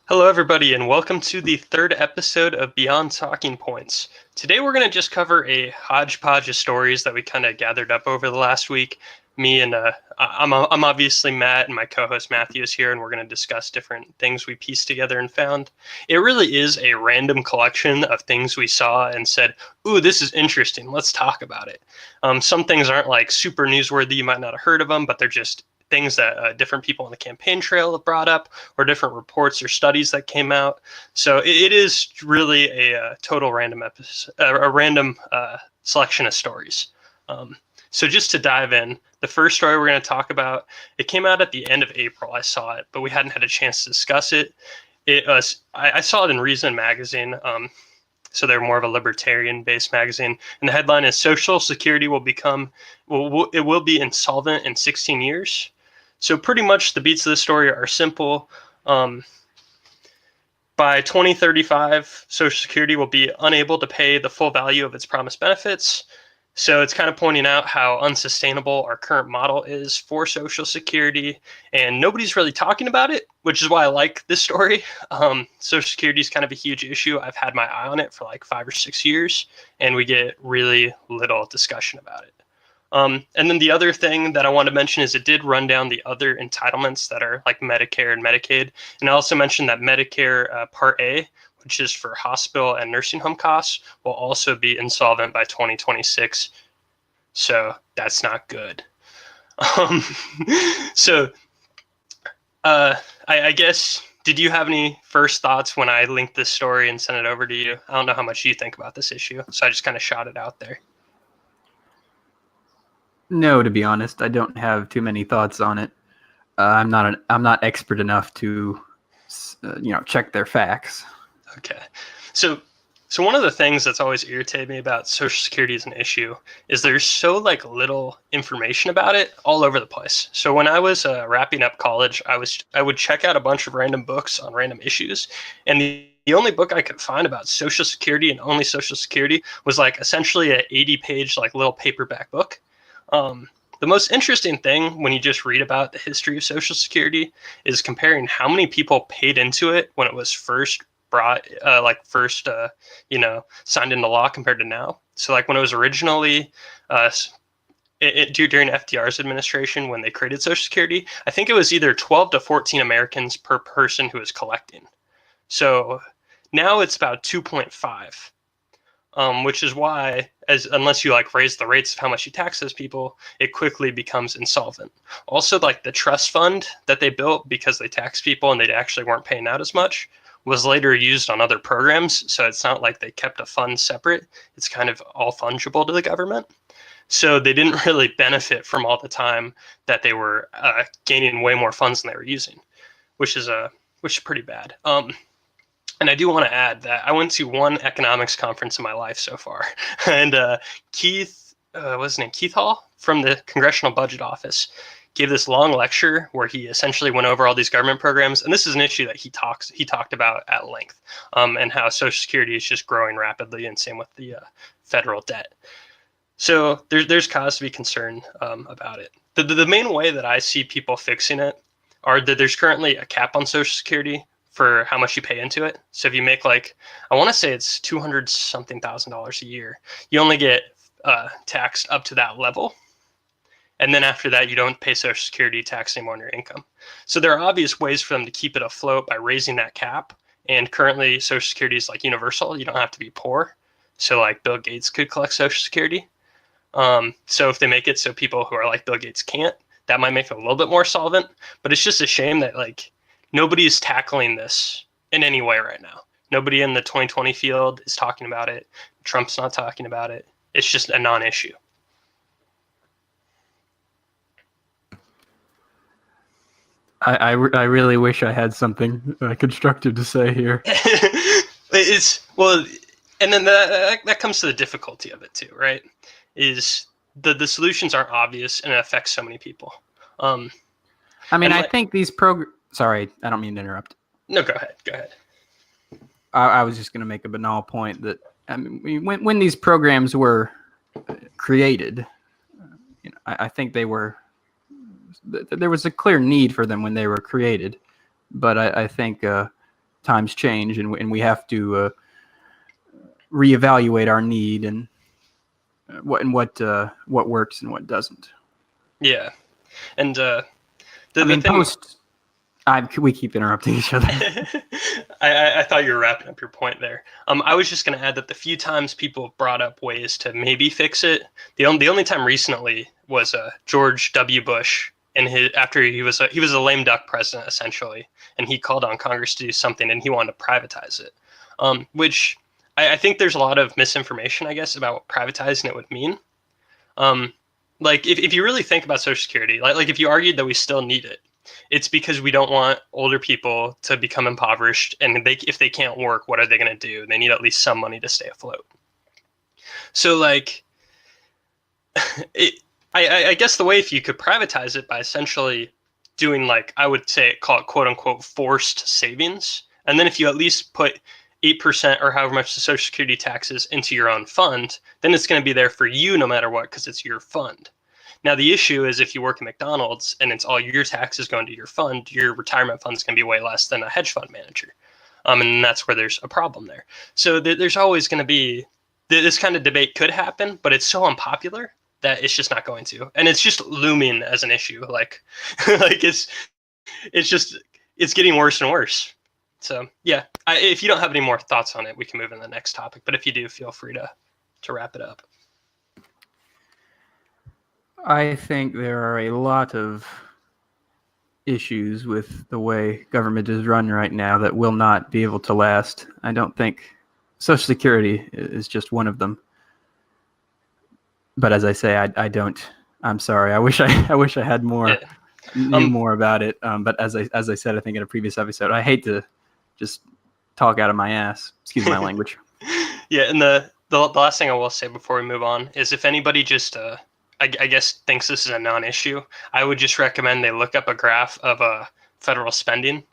Hello, everybody, and welcome to the third episode of Beyond Talking Points. Today, we're going to just cover a hodgepodge of stories that we kind of gathered up over the last week. Me and I'm obviously Matt, and my co-host Matthew is here, and we're going to discuss different things we pieced together and found. It really is a random collection of things we saw and said, "Ooh, this is interesting. Let's talk about it." Some things aren't like super newsworthy; you might not have heard of them, but they're just things that different people on the campaign trail have brought up, or different reports or studies that came out. So it is really a total random episode, a random selection of stories. So just to dive in, the first story we're going to talk about, it came out at the end of April. I saw it, but we hadn't had a chance to discuss it. I saw it in Reason magazine. So they're more of a libertarian-based magazine, and the headline is "Social Security will be insolvent in 16 years." So pretty much the beats of the story are simple. By 2035, Social Security will be unable to pay the full value of its promised benefits. So it's kind of pointing out how unsustainable our current model is for Social Security, and nobody's really talking about it, which is why I like this story. Social Security is kind of a huge issue. I've had my eye on it for like 5 or 6 years, and we get really little discussion about it. And then the other thing that I want to mention is it did run down the other entitlements that are like Medicare and Medicaid. And I also mentioned that Medicare Part A, which is for hospital and nursing home costs, will also be insolvent by 2026. So that's not good. Um, so I guess, did you have any first thoughts when I linked this story and sent it over to you? I don't know how much you think about this issue, so I just kind of shot it out there. No, to be honest, I don't have too many thoughts on it. I'm not expert enough to, check their facts. Okay, so one of the things that's always irritated me about Social Security as an issue is there's so like little information about it all over the place. So when I was wrapping up college, I would check out a bunch of random books on random issues, and the only book I could find about Social Security and only Social Security was like essentially an 80-page like little paperback book. The most interesting thing when you just read about the history of Social Security is comparing how many people paid into it when it was first brought, signed into law compared to now. So like when it was originally during FDR's administration, when they created Social Security, I think it was either 12 to 14 Americans per person who was collecting. So now it's about 2.5. Which is why, unless you like raise the rates of how much you tax those people, it quickly becomes insolvent. Also, like the trust fund that they built because they taxed people and they actually weren't paying out as much was later used on other programs. So it's not like they kept a fund separate. It's kind of all fungible to the government. So they didn't really benefit from all the time that they were gaining way more funds than they were using, which is pretty bad. And I do want to add that I went to one economics conference in my life so far, and Keith, what's his name, Keith Hall from the Congressional Budget Office, gave this long lecture where he essentially went over all these government programs, and this is an issue that he talked about at length, and how Social Security is just growing rapidly, and same with the federal debt. So there's cause to be concerned about it. The main way that I see people fixing it are that there's currently a cap on Social Security for how much you pay into it. So if you make like, I want to say it's $200 something thousand a year, you only get taxed up to that level. And then after that, you don't pay Social Security tax anymore on your income. So there are obvious ways for them to keep it afloat by raising that cap. And currently, Social Security is like universal. You don't have to be poor. So like Bill Gates could collect Social Security. So if they make it so people who are like Bill Gates can't, that might make it a little bit more solvent. But it's just a shame that like nobody's tackling this in any way right now. Nobody in the 2020 field is talking about it. Trump's not talking about it. It's just a non-issue. I really wish I had something constructive to say here. And then that comes to the difficulty of it too, right? Is the solutions aren't obvious and it affects so many people. I think these Sorry, I don't mean to interrupt. No, go ahead. I was just going to make a banal point that when these programs were created, I think there was a clear need for them when they were created, but I think times change, and we have to reevaluate our need and what works and what doesn't. Yeah, and we keep interrupting each other. I thought you were wrapping up your point there. I was just going to add that the few times people brought up ways to maybe fix it, the only time recently was George W. Bush, and after he was a lame duck president essentially, and he called on Congress to do something, and he wanted to privatize it, which I think there's a lot of misinformation, I guess, about what privatizing it would mean. Like if you really think about Social Security, like if you argued that we still need it, it's because we don't want older people to become impoverished, and if they can't work, what are they going to do? They need at least some money to stay afloat. So like, I guess the way, if you could privatize it by essentially doing, like, I would say, call it quote unquote forced savings, and then if you at least put 8% or however much the Social Security taxes into your own fund, then it's going to be there for you no matter what, because it's your fund. Now, the issue is if you work at McDonald's and it's all your taxes going to your fund, your retirement fund is going to be way less than a hedge fund manager. And that's where there's a problem there. So there's always going to be, this kind of debate could happen, but it's so unpopular that it's just not going to. And it's just looming as an issue. Like, like it's getting worse and worse. So yeah, if you don't have any more thoughts on it, we can move on to the next topic. But if you do, feel free to wrap it up. I think there are a lot of issues with the way government is run right now that will not be able to last. I don't think Social Security is just one of them. But as I say, I don't. I'm sorry. I wish I had more, knew more about it. But as I said, I think in a previous episode, I hate to just talk out of my ass. Excuse my language. Yeah, and the last thing I will say before we move on is, if anybody just I guess thinks this is a non-issue, I would just recommend they look up a graph of federal spending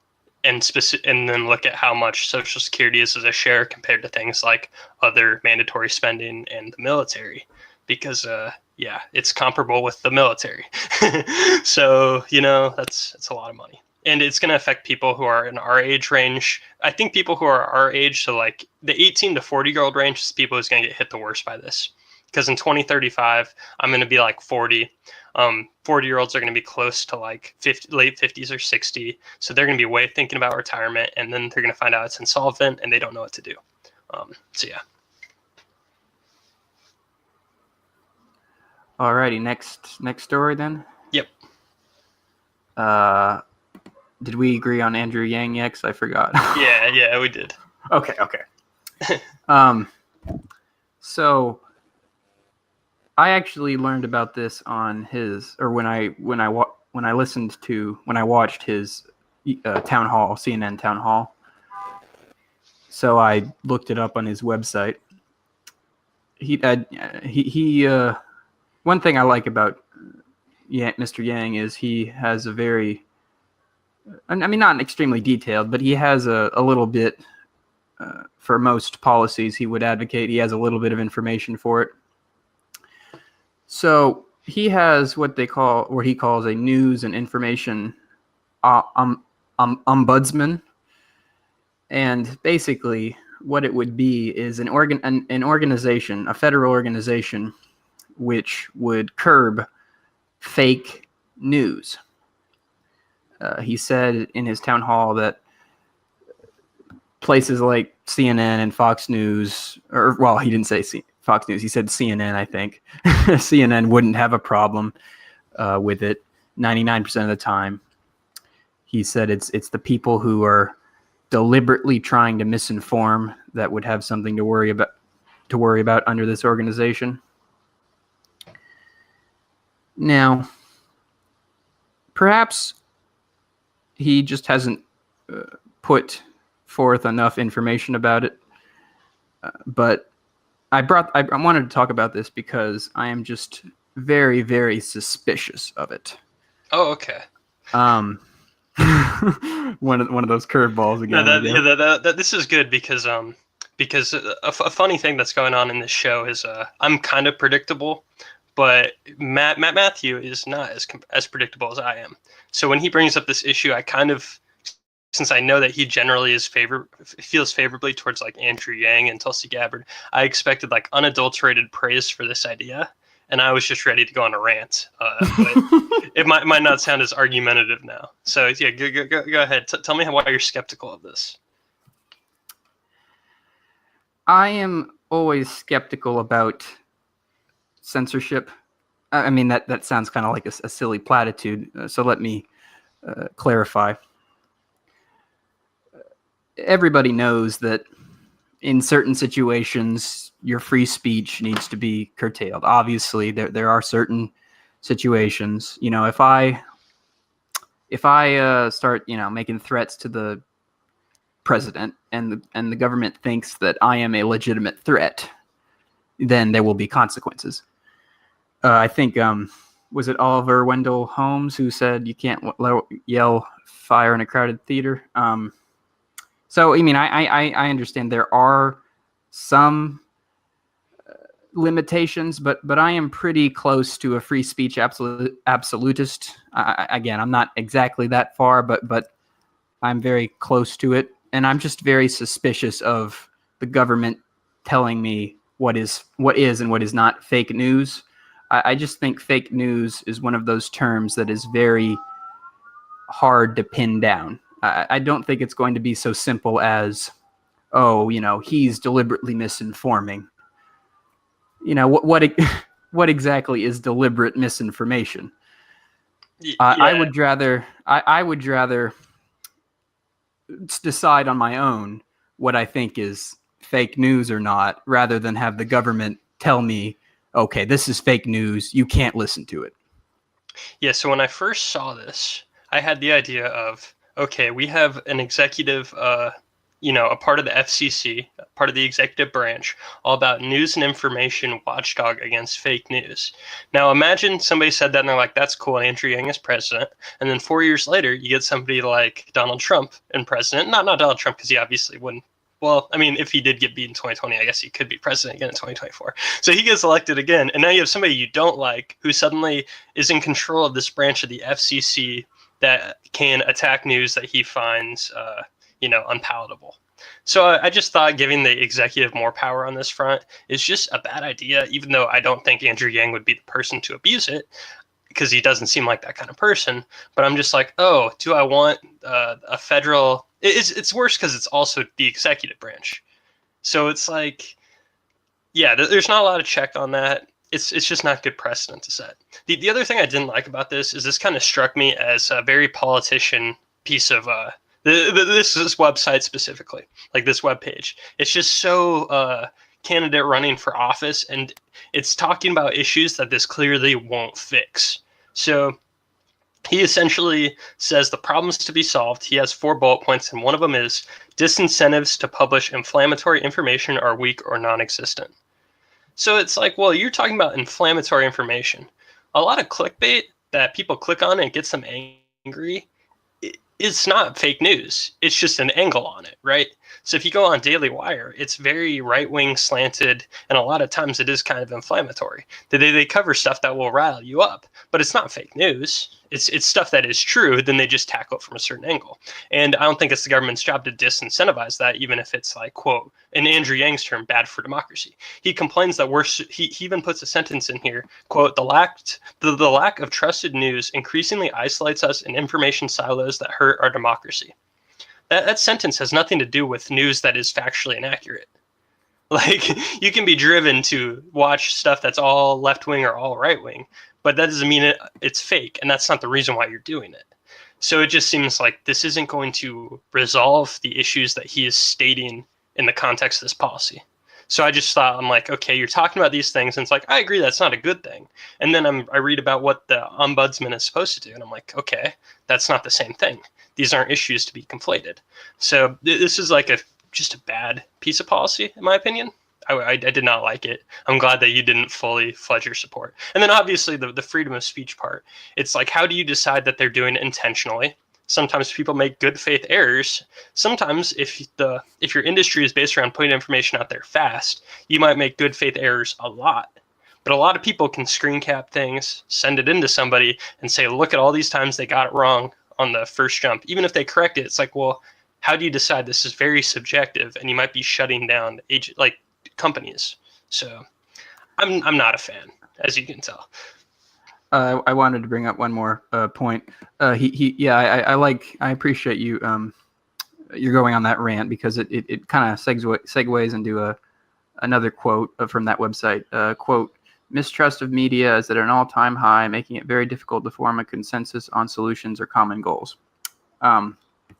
and then look at how much Social Security is as a share compared to things like other mandatory spending and the military, because yeah, it's comparable with the military. So it's a lot of money, and it's going to affect people who are in our age range. I think people who are our age, so like the 18 to 40-year-old range, is people who's going to get hit the worst by this. Because in 2035, I'm going to be like 40. 40-year-olds are going to be close to like late 50s or 60. So they're going to be way thinking about retirement, and then they're going to find out it's insolvent and they don't know what to do. So yeah. Alrighty, next story then. Yep. Did we agree on Andrew Yang yet? 'Cause I forgot. Yeah, we did. Okay. So I actually learned about this on when I watched his town hall, CNN town hall. So I looked it up on his website. One thing I like about Mr. Yang is he has a very, I mean, not extremely detailed, but he has a little bit, for most policies he would advocate, he has a little bit of information for it. So he has what he calls a news and information ombudsman. And basically what it would be is an organization, a federal organization, which would curb fake news. He said in his town hall that places like CNN and Fox News, he didn't say Fox News, he said CNN, I think. CNN wouldn't have a problem with it 99% of the time. He said it's the people who are deliberately trying to misinform that would have something to worry about under this organization. Now, perhaps he just hasn't put forth enough information about it, but I wanted to talk about this because I am just very, very suspicious of it. Oh, okay. One of those curveballs again. No, this is good because a funny thing that's going on in this show is I'm kind of predictable, but Matt Matthew is not as predictable as I am. So when he brings up this issue, I kind of since I know that he generally feels favorably towards like Andrew Yang and Tulsi Gabbard, I expected like unadulterated praise for this idea, and I was just ready to go on a rant. But it might not sound as argumentative now. So yeah, go ahead. Tell me why you're skeptical of this. I am always skeptical about censorship. I mean, that sounds kind of like a silly platitude. So let me clarify. Everybody knows that in certain situations, your free speech needs to be curtailed. Obviously, there are certain situations. You know, if I start, you know, making threats to the president and the government thinks that I am a legitimate threat, then there will be consequences. I think was it Oliver Wendell Holmes who said you can't yell fire in a crowded theater. So I mean, I understand there are some limitations, but I am pretty close to a free speech absolutist. Again, I'm not exactly that far, but I'm very close to it, and I'm just very suspicious of the government telling me what is and what is not fake news. I just think fake news is one of those terms that is very hard to pin down. I don't think it's going to be so simple as, oh, you know, he's deliberately misinforming. You know, what exactly is deliberate misinformation? Yeah. I would rather decide on my own what I think is fake news or not, rather than have the government tell me, okay, this is fake news, you can't listen to it. Yeah, so when I first saw this, I had the idea of, okay, we have an executive, a part of the FCC, part of the executive branch, all about news and information watchdog against fake news. Now imagine somebody said that and they're like, that's cool, and Andrew Yang is president. And then 4 years later, you get somebody like Donald Trump and president. Not Donald Trump, because he obviously wouldn't. Well, I mean, if he did get beat in 2020, I guess he could be president again in 2024. So he gets elected again. And now you have somebody you don't like who suddenly is in control of this branch of the FCC that can attack news that he finds, unpalatable. So I just thought giving the executive more power on this front is just a bad idea, even though I don't think Andrew Yang would be the person to abuse it, because he doesn't seem like that kind of person. But I'm just like, oh, do I want a federal... It's worse because it's also the executive branch. So it's like, yeah, there's not a lot of check on that. It's just not good precedent to set. The other thing I didn't like about this is this kind of struck me as a very politician piece of this website specifically, like this web page. It's just so candidate running for office, and it's talking about issues that this clearly won't fix. So he essentially says the problems to be solved. He has 4 bullet points, and one of them is disincentives to publish inflammatory information are weak or non-existent. So it's like, well, you're talking about inflammatory information. A lot of clickbait that people click on and it gets them angry, it's not fake news. It's just an angle on it, right? So if you go on Daily Wire, it's very right-wing slanted, and a lot of times it is kind of inflammatory. They cover stuff that will rile you up, but it's not fake news. It's stuff that is true, then they just tackle it from a certain angle. And I don't think it's the government's job to disincentivize that, even if it's like, quote, in Andrew Yang's term, bad for democracy. He complains that he even puts a sentence in here, quote, the lack of trusted news increasingly isolates us in information silos that hurt our democracy. That sentence has nothing to do with news that is factually inaccurate. Like, you can be driven to watch stuff that's all left-wing or all right-wing, but that doesn't mean it's fake, and that's not the reason why you're doing it. So it just seems like this isn't going to resolve the issues that he is stating in the context of this policy. So I just thought, I'm like, okay, you're talking about these things, and it's like, I agree that's not a good thing. And then I read about what the ombudsman is supposed to do, and I'm like, okay, that's not the same thing. These aren't issues to be conflated. So this is like just a bad piece of policy, in my opinion. I did not like it. I'm glad that you didn't fully fledge your support. And then obviously the freedom of speech part. It's like, how do you decide that they're doing it intentionally? Sometimes people make good faith errors. Sometimes if your industry is based around putting information out there fast, you might make good faith errors a lot. But a lot of people can screen cap things, send it into somebody, and say, look at all these times they got it wrong on the first jump. Even if they correct it, it's like, well, how do you decide? This is very subjective, and you might be shutting down companies. So I'm not a fan, as you can tell. I wanted to bring up one more point. I appreciate you. You're going on that rant because it kind of segues into another quote from that website. Quote: "Mistrust of media is at an all-time high, making it very difficult to form a consensus on solutions or common goals."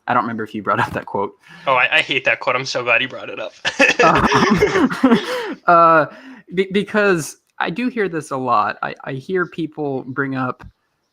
I don't remember if you brought up that quote. Oh, I hate that quote. I'm so glad you brought it up. Because I do hear this a lot. I hear people bring up,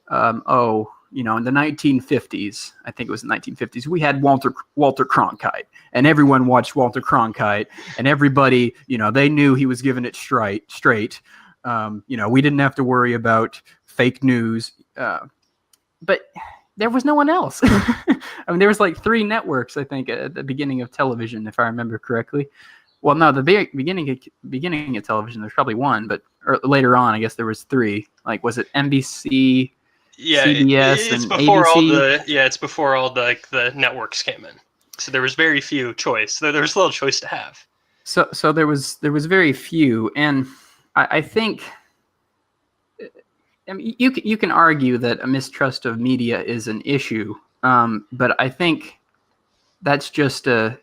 in the 1950s, I think it was the 1950s, we had Walter Cronkite, and everyone watched Walter Cronkite, and everybody, they knew he was giving it straight. We didn't have to worry about fake news, but there was no one else. I mean, there was like 3 networks, I think, at the beginning of television, if I remember correctly. Well, no, the beginning of television, there's probably 1, but later on, I guess there was 3. Like, was it NBC, CBS, it's and before ABC? it's before all the networks came in. So there was very few choice. There was little choice to have. So there was very few, and I think. I mean, you can argue that a mistrust of media is an issue, but I think that's just an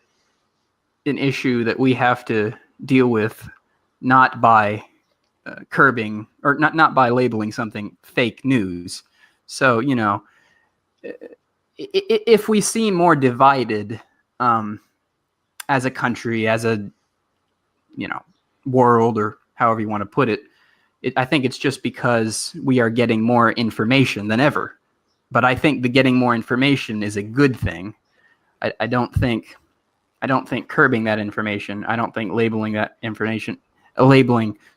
issue that we have to deal with, not by curbing or not by labeling something fake news. So if we seem more divided as a country, as a world, or however you want to put it. I think it's just because we are getting more information than ever. But I think the getting more information is a good thing. I don't think curbing that information. I don't think labeling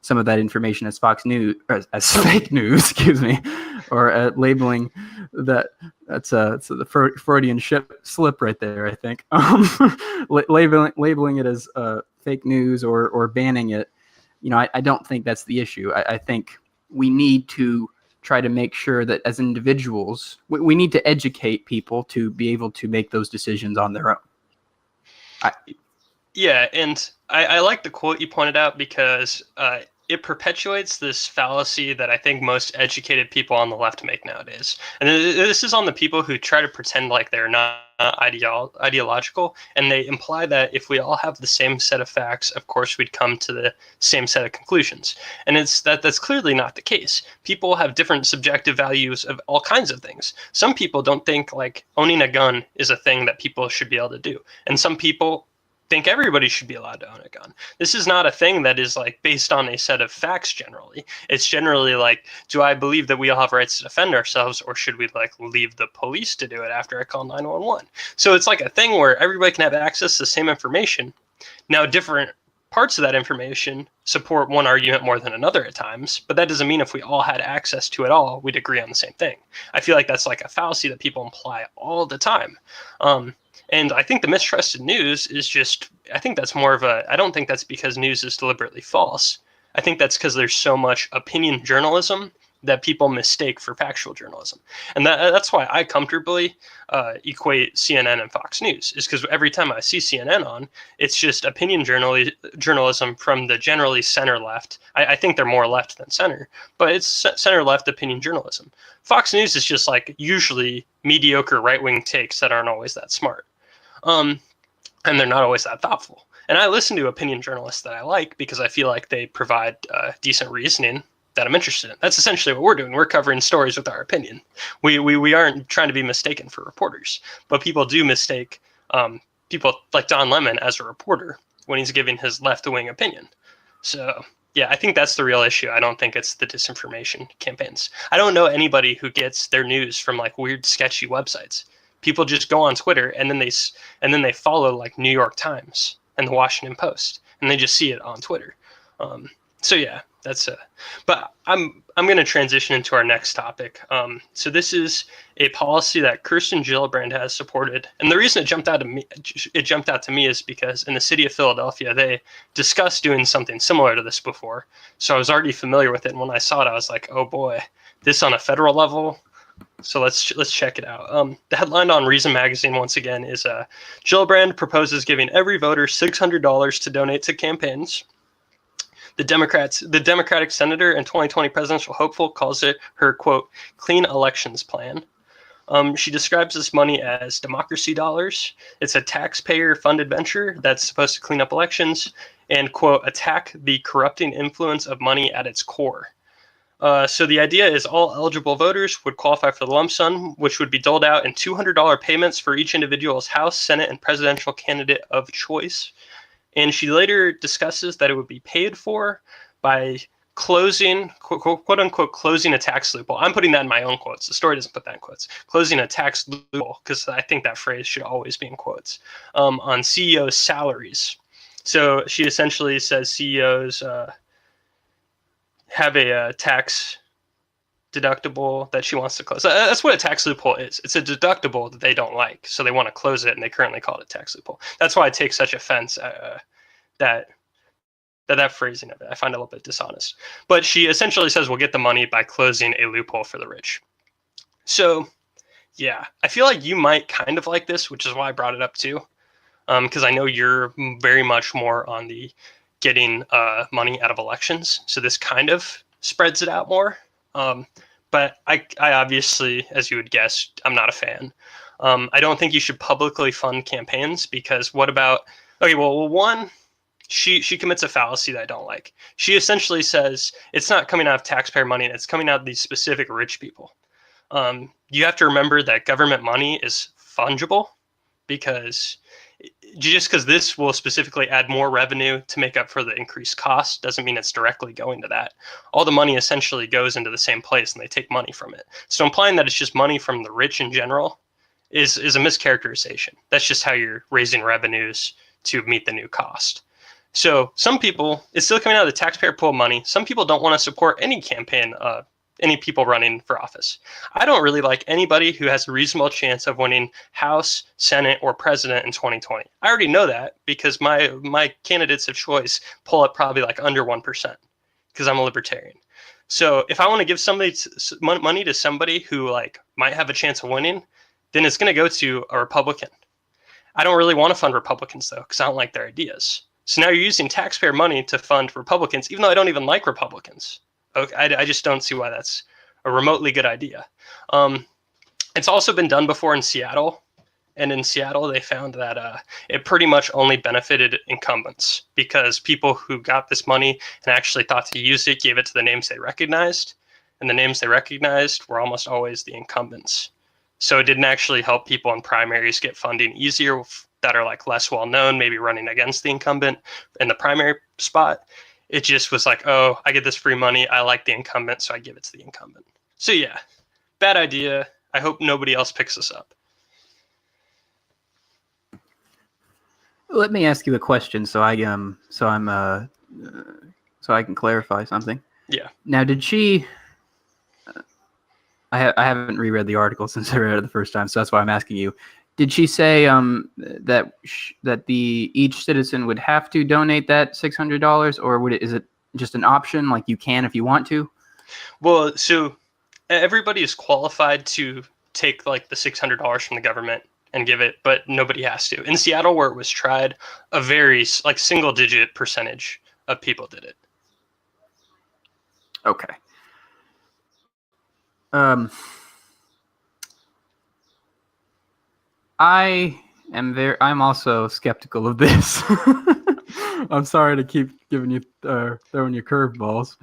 some of that information as Fox News or as fake news, excuse me, or labeling that's the Freudian slip right there. I think labeling it as fake news or banning it. I don't think that's the issue. I think we need to try to make sure that as individuals, we need to educate people to be able to make those decisions on their own. Yeah, and I like the quote you pointed out because it perpetuates this fallacy that I think most educated people on the left make nowadays. And this is on the people who try to pretend like they're not ideological, and they imply that if we all have the same set of facts, of course we'd come to the same set of conclusions. And that's clearly not the case. People have different subjective values of all kinds of things. Some people don't think like owning a gun is a thing that people should be able to do. And some people think everybody should be allowed to own a gun. This is not a thing that is like based on a set of facts generally. It's generally like, do I believe that we all have rights to defend ourselves, or should we like leave the police to do it after I call 911? So it's like a thing where everybody can have access to the same information. Now, different parts of that information support one argument more than another at times, but that doesn't mean if we all had access to it all, we'd agree on the same thing. I feel like that's like a fallacy that people imply all the time. And I think the mistrust in news is just, I think that's more of I don't think that's because news is deliberately false. I think that's because there's so much opinion journalism that people mistake for factual journalism. And that's why I comfortably equate CNN and Fox News, is because every time I see CNN on, it's just opinion journalism from the generally center left. I think they're more left than center, but it's center left opinion journalism. Fox News is just like usually mediocre right-wing takes that aren't always that smart. And they're not always that thoughtful. And I listen to opinion journalists that I like because I feel like they provide decent reasoning that I'm interested in. That's essentially what we're doing. We're covering stories with our opinion. We aren't trying to be mistaken for reporters, but people do mistake people like Don Lemon as a reporter when he's giving his left-wing opinion. So yeah, I think that's the real issue. I don't think it's the disinformation campaigns. I don't know anybody who gets their news from like weird, sketchy websites. People just go on Twitter and then they follow like New York Times and the Washington Post, and they just see it on Twitter. So yeah, that's but I'm going to transition into our next topic. So this is a policy that Kirsten Gillibrand has supported, and the reason it jumped out to me is because in the city of Philadelphia they discussed doing something similar to this before. So I was already familiar with it, and when I saw it, I was like, oh boy, this on a federal level. So let's check it out. The headline on Reason Magazine once again is Gillibrand proposes giving every voter $600 to donate to campaigns. The Democratic senator and 2020 presidential hopeful calls it her, quote, clean elections plan. She describes this money as democracy dollars. It's a taxpayer-funded venture that's supposed to clean up elections and, quote, attack the corrupting influence of money at its core. So the idea is all eligible voters would qualify for the lump sum, which would be doled out in $200 payments for each individual's House, Senate, and presidential candidate of choice. And she later discusses that it would be paid for by closing, quote unquote, closing a tax loophole. I'm putting that in my own quotes. The story doesn't put that in quotes. Closing a tax loophole, because I think that phrase should always be in quotes, on CEOs' salaries. So she essentially says CEOs have a tax deductible that she wants to close. That's what a tax loophole is. It's a deductible that they don't like, so they want to close it, and they currently call it a tax loophole. That's why I take such offense that phrasing of it. I find it a little bit dishonest. But she essentially says we'll get the money by closing a loophole for the rich. So, yeah, I feel like you might kind of like this, which is why I brought it up too, because I know you're very much more on the getting money out of elections. So this kind of spreads it out more. But I obviously, as you would guess, I'm not a fan. I don't think you should publicly fund campaigns because what about, okay, well one, she commits a fallacy that I don't like. She essentially says it's not coming out of taxpayer money, it's coming out of these specific rich people. You have to remember that government money is fungible because this will specifically add more revenue to make up for the increased cost doesn't mean it's directly going to that. All the money essentially goes into the same place and they take money from it. So implying that it's just money from the rich in general is a mischaracterization. That's just how you're raising revenues to meet the new cost. So some people, it's still coming out of the taxpayer pool money. Some people don't want to support any campaign, any people running for office. I don't really like anybody who has a reasonable chance of winning House, Senate, or President in 2020. I already know that because my candidates of choice pull up probably like under 1% because I'm a libertarian. So if I want to give money to somebody who like might have a chance of winning, then it's going to go to a Republican. I don't really want to fund Republicans though because I don't like their ideas. So now you're using taxpayer money to fund Republicans, even though I don't even like Republicans. Okay, I just don't see why that's a remotely good idea. It's also been done before in Seattle. And in Seattle, they found that it pretty much only benefited incumbents because people who got this money and actually thought to use it gave it to the names they recognized. And the names they recognized were almost always the incumbents. So it didn't actually help people in primaries get funding easier that are like less well known, maybe running against the incumbent in the primary spot. It just was like, oh, I get this free money. I like the incumbent, so I give it to the incumbent. So yeah, bad idea. I hope nobody else picks this up. Let me ask you a question, so I can clarify something. Yeah. Now, did she? I haven't reread the article since I read it the first time, so that's why I'm asking you. Did she say that each citizen would have to donate that $600, or is it just an option, like you can if you want to? Well, so everybody is qualified to take like the $600 from the government and give it, but nobody has to. In Seattle, where it was tried, a very like single-digit percentage of people did it. Okay. I'm also skeptical of this. I'm sorry to keep giving you throwing you curveballs.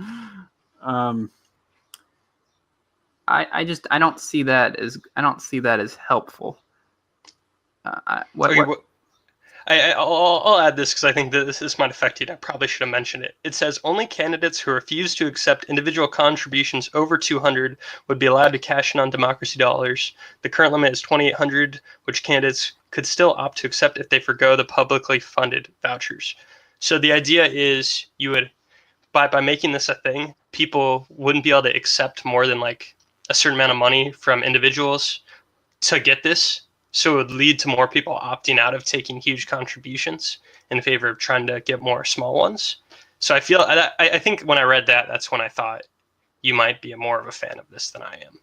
I don't see that as helpful. I'll add this because I think that this might affect you. I probably should have mentioned it. It says only candidates who refuse to accept individual contributions over $200 would be allowed to cash in on democracy dollars. The current limit is $2,800, which candidates could still opt to accept if they forgo the publicly funded vouchers. So the idea is you would, by making this a thing, people wouldn't be able to accept more than like a certain amount of money from individuals to get this. So it would lead to more people opting out of taking huge contributions in favor of trying to get more small ones. So I think when I read that, that's when I thought you might be more of a fan of this than I am.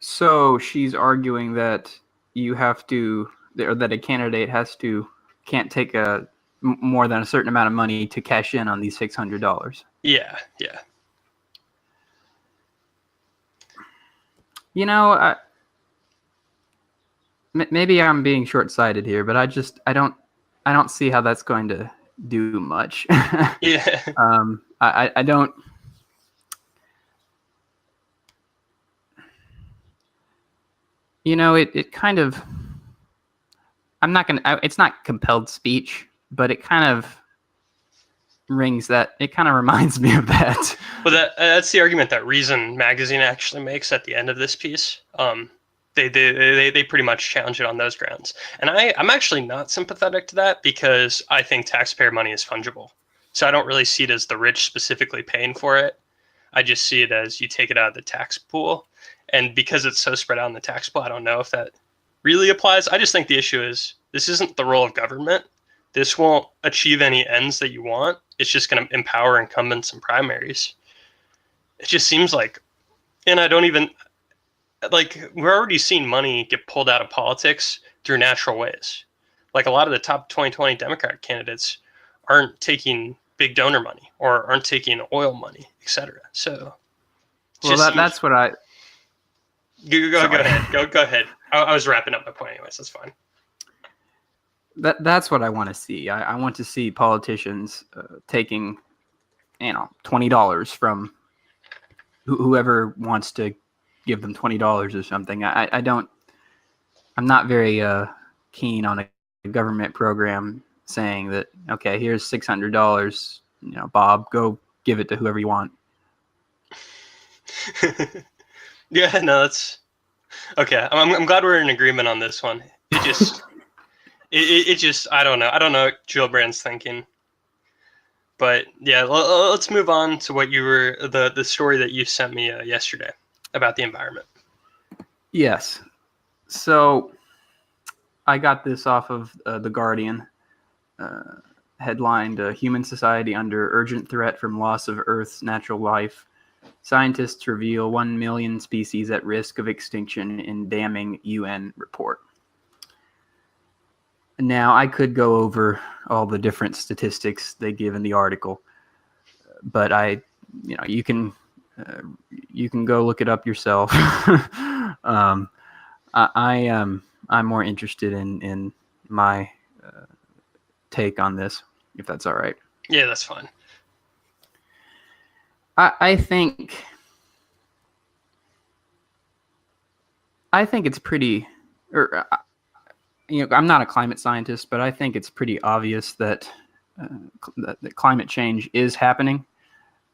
So she's arguing that you have to, or that a candidate can't take more than a certain amount of money to cash in on these $600. Yeah. You know, maybe I'm being short-sighted here, but I don't see how that's going to do much. Yeah. I don't. You know, it kind of. I'm not gonna. It's not compelled speech, but it kind of rings that. It kind of reminds me of that. Well, that's the argument that Reason magazine actually makes at the end of this piece. They pretty much challenge it on those grounds, and I'm actually not sympathetic to that because I think taxpayer money is fungible. So I don't really see it as the rich specifically paying for it. I just see it as you take it out of the tax pool, and because it's so spread out in the tax pool, I don't know if that really applies. I just think the issue is this isn't the role of government. This won't achieve any ends that you want. It's just going to empower incumbents in primaries. It just seems like, and I don't even, like, we're already seeing money get pulled out of politics through natural ways. Like a lot of the top 2020 Democratic candidates aren't taking big donor money or aren't taking oil money, etc. So, well, that's what I. Go ahead. Go ahead. I was wrapping up my point anyways. That's fine. That's what I want to see. I want to see politicians taking, $20 from whoever wants to give them $20 or something. I'm not very keen on a government program saying that, okay, here's $600, Bob, go give it to whoever you want. Yeah, no, that's okay. I'm glad we're in agreement on this one. It just, it just, I don't know what Gillibrand's thinking. But yeah, let's move on to what you were the story that you sent me yesterday about the environment. Yes. So I got this off of The Guardian, headlined Human Society Under Urgent Threat from Loss of Earth's Natural Life. Scientists reveal 1 million species at risk of extinction in damning UN report. Now, I could go over all the different statistics they give in the article, but you can go look it up yourself. I'm more interested in my take on this, if that's all right. Yeah, that's fine. I think it's pretty, I'm not a climate scientist, but I think it's pretty obvious that that climate change is happening,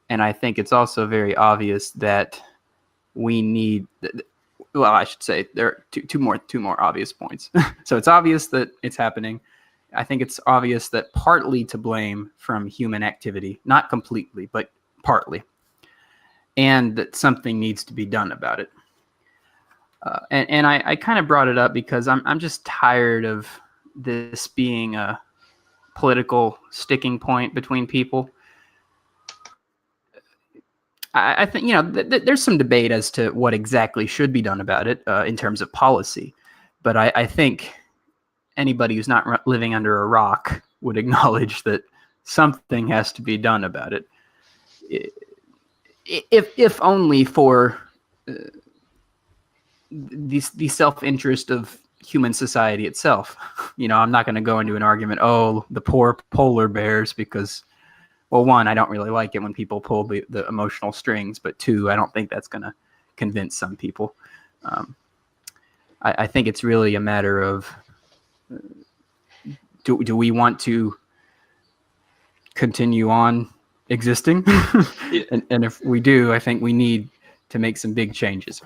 and I think it's also very obvious that we need. Well, I should say there are two more obvious points. So it's obvious that it's happening. I think it's obvious that partly to blame from human activity, not completely, but partly, and that something needs to be done about it. And I kind of brought it up because I'm just tired of this being a political sticking point between people. I think there's some debate as to what exactly should be done about it in terms of policy, but I think anybody who's not living under a rock would acknowledge that something has to be done about it, if only for the self-interest of human society itself. I'm not going to go into an argument, the poor polar bears, because, well, one, I don't really like it when people pull the emotional strings, but two, I don't think that's going to convince some people. I think it's really a matter of, do we want to continue on existing? and if we do, I think we need to make some big changes.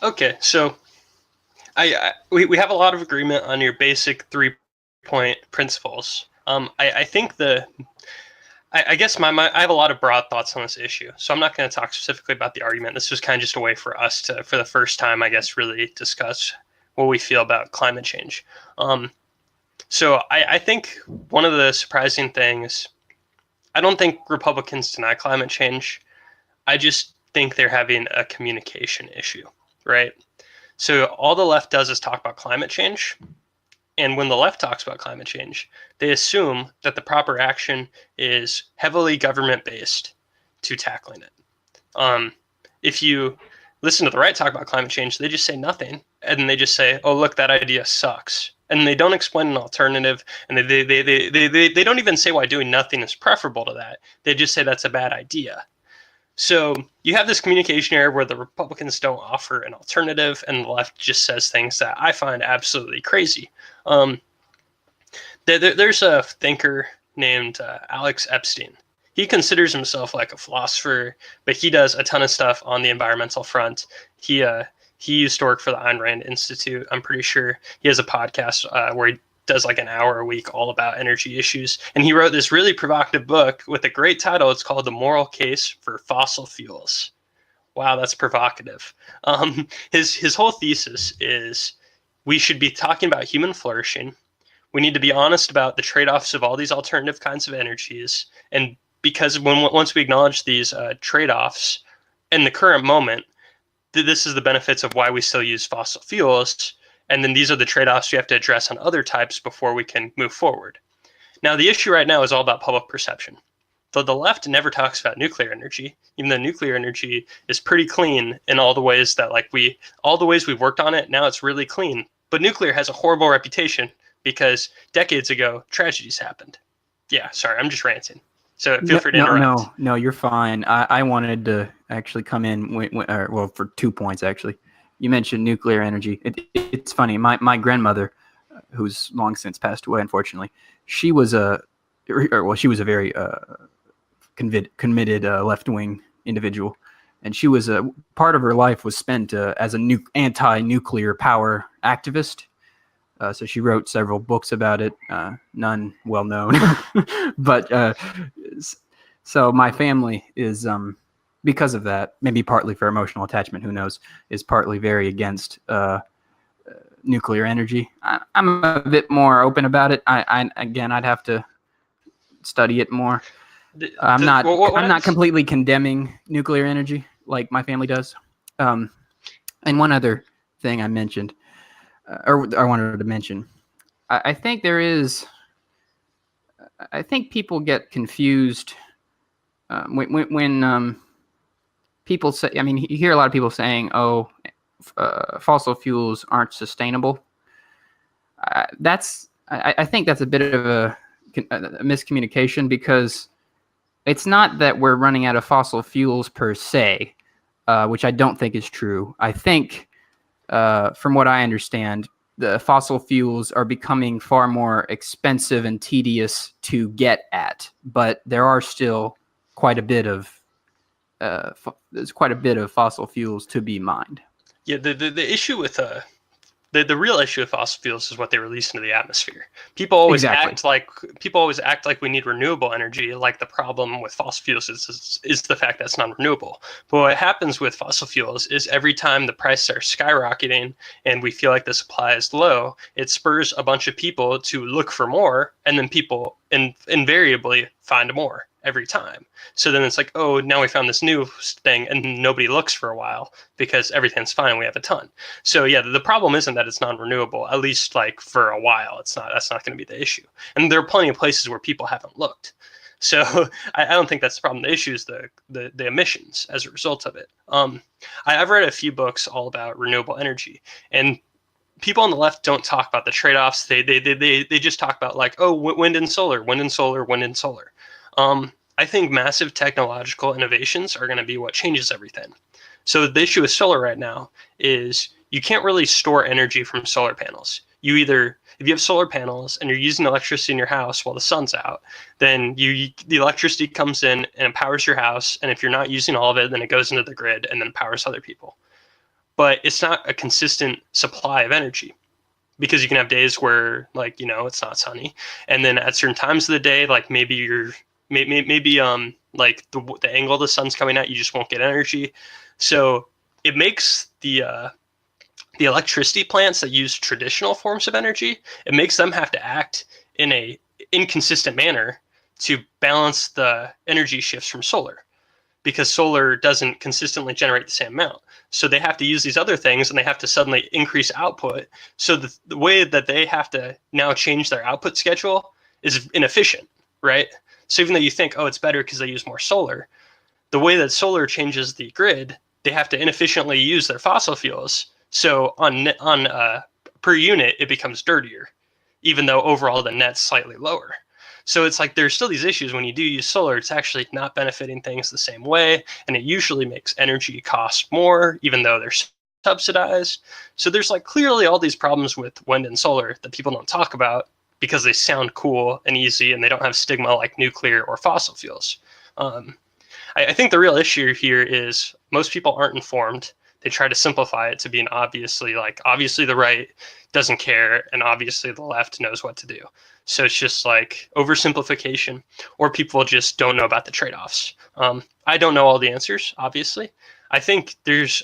Okay, so we have a lot of agreement on your basic 3-point principles. I think I guess I have a lot of broad thoughts on this issue, so I'm not going to talk specifically about the argument. This was kind of just a way for us to, for the first time, I guess, really discuss what we feel about climate change. So I think one of the surprising things, I don't think Republicans deny climate change. I just think they're having a communication issue. right? So all the left does is talk about climate change. And when the left talks about climate change, they assume that the proper action is heavily government-based to tackling it. If you listen to the right talk about climate change, they just say nothing. And then they just say, oh, look, that idea sucks. And they don't explain an alternative. And they don't even say why doing nothing is preferable to that. They just say that's a bad idea. So you have this communication error where the Republicans don't offer an alternative and the left just says things that I find absolutely crazy. There's a thinker named Alex Epstein. He considers himself like a philosopher, but he does a ton of stuff on the environmental front. He used to work for the Ayn Rand Institute. I'm pretty sure he has a podcast where he does like an hour a week all about energy issues. And he wrote this really provocative book with a great title. It's called The Moral Case for Fossil Fuels. Wow, that's provocative. His whole thesis is we should be talking about human flourishing. We need to be honest about the trade-offs of all these alternative kinds of energies. And because once we acknowledge these trade-offs in the current moment, this is the benefits of why we still use fossil fuels. And then these are the trade-offs we have to address on other types before we can move forward. Now, the issue right now is all about public perception. So the left never talks about nuclear energy, even though nuclear energy is pretty clean in all the ways that all the ways we've worked on it, now it's really clean. But nuclear has a horrible reputation because decades ago, tragedies happened. Yeah, sorry, I'm just ranting. So feel free to interrupt. No, you're fine. I wanted to actually come in, for 2 points, actually. You mentioned nuclear energy. It's funny. My grandmother, who's long since passed away, unfortunately, she was a very committed left-wing individual, and she was a part of her life was spent as a anti-nuclear power activist. So she wrote several books about it, none well known, but so my family is because of that, maybe partly for emotional attachment, who knows, is partly very against nuclear energy. I'm a bit more open about it. I'd have to study it more. I'm not completely condemning nuclear energy like my family does. And one other thing I mentioned, or I wanted to mention, I think people get confused when people say, I mean, you hear a lot of people saying, oh, fossil fuels aren't sustainable. I think that's a bit of a miscommunication, because it's not that we're running out of fossil fuels per se, which I don't think is true. I think, from what I understand, the fossil fuels are becoming far more expensive and tedious to get at, but there are still quite a bit of fossil fuels to be mined. Yeah, the issue with the real issue with fossil fuels is what they release into the atmosphere. People always act like we need renewable energy. Like the problem with fossil fuels is the fact that it's non-renewable. But what happens with fossil fuels is every time the prices are skyrocketing and we feel like the supply is low, it spurs a bunch of people to look for more, and then people invariably find more every time. So then it's like, oh, now we found this new thing, and nobody looks for a while because everything's fine. We have a ton. So yeah, the problem isn't that it's non-renewable, at least like for a while. That's not going to be the issue. And there are plenty of places where people haven't looked. So I don't think that's the problem. The issue is the emissions as a result of it. I've read a few books all about renewable energy, and people on the left don't talk about the trade-offs. They just talk about like, oh, wind and solar, wind and solar, wind and solar. I think massive technological innovations are going to be what changes everything. So the issue with solar right now is you can't really store energy from solar panels. If you have solar panels and you're using electricity in your house while the sun's out, then the electricity comes in and it powers your house. And if you're not using all of it, then it goes into the grid and then powers other people. But it's not a consistent supply of energy, because you can have days where it's not sunny. And then at certain times of the day, like maybe like the angle the sun's coming at, you just won't get energy. So it makes the electricity plants that use traditional forms of energy, it makes them have to act in a inconsistent manner to balance the energy shifts from solar. because solar doesn't consistently generate the same amount. So they have to use these other things, and they have to suddenly increase output. So the way that they have to now change their output schedule is inefficient, right? So even though you think, oh, it's better because they use more solar, the way that solar changes the grid, they have to inefficiently use their fossil fuels. So on per unit, it becomes dirtier, even though overall the net's slightly lower. So it's like there's still these issues when you do use solar. It's actually not benefiting things the same way, and it usually makes energy cost more, even though they're subsidized. So there's like clearly all these problems with wind and solar that people don't talk about because they sound cool and easy, and they don't have stigma like nuclear or fossil fuels. I think the real issue here is most people aren't informed. They try to simplify it to being obviously the right doesn't care, and obviously the left knows what to do. So it's just like oversimplification, or people just don't know about the trade-offs. I don't know all the answers, obviously. I think